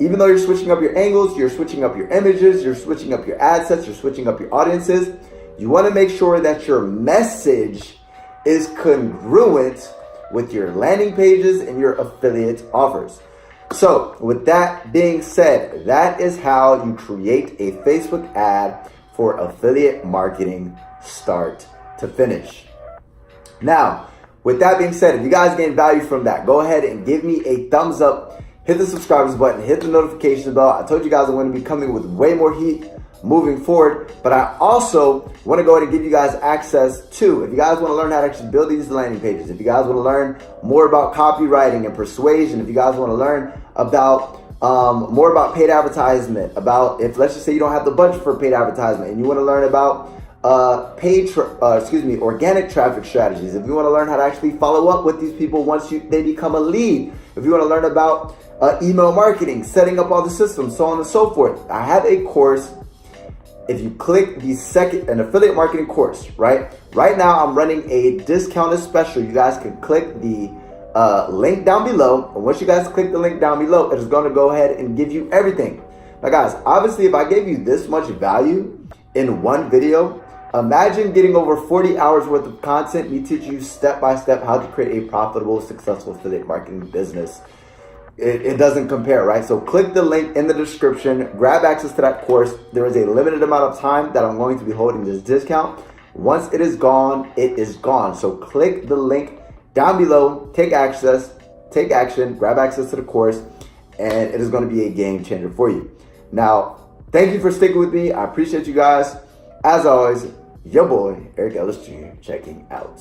even though you're switching up your angles, you're switching up your images, you're switching up your ad sets, you're switching up your audiences, you want to make sure that your message is congruent with your landing pages and your affiliate offers. So with that being said, that is how you create a Facebook ad for affiliate marketing start to finish. Now, with that being said, if you guys gain value from that, go ahead and give me a thumbs up, hit the subscribers button, hit the notification bell. I told you guys I'm going to be coming with way more heat moving forward, but I also want to go ahead and give you guys access to, if you guys want to learn how to actually build these landing pages, if you guys want to learn more about copywriting and persuasion, if you guys want to learn about more about paid advertisement, about if let's just say you don't have the budget for paid advertisement and you want to learn about organic traffic strategies, if you want to learn how to actually follow up with these people once they become a lead, if you want to learn about email marketing, setting up all the systems, so on and so forth, I have a course. If you click an affiliate marketing course, right now I'm running a discounted special. You guys can click the link down below, and once you guys click the link down below, it is going to go ahead and give you everything. Now guys, obviously if I gave you this much value in one video, imagine getting over 40 hours worth of content. Me teach you step by step how to create a profitable, successful affiliate marketing business. it doesn't compare, right? So click the link in the description, grab access to that course. There is a limited amount of time that I'm going to be holding this discount. Once it is gone, it is gone. So click the link down below, take action, grab access to the course, and it is going to be a game changer for you. Now, thank you for sticking with me. I appreciate you guys. As always, your boy, Eric Ellis Jr., checking out.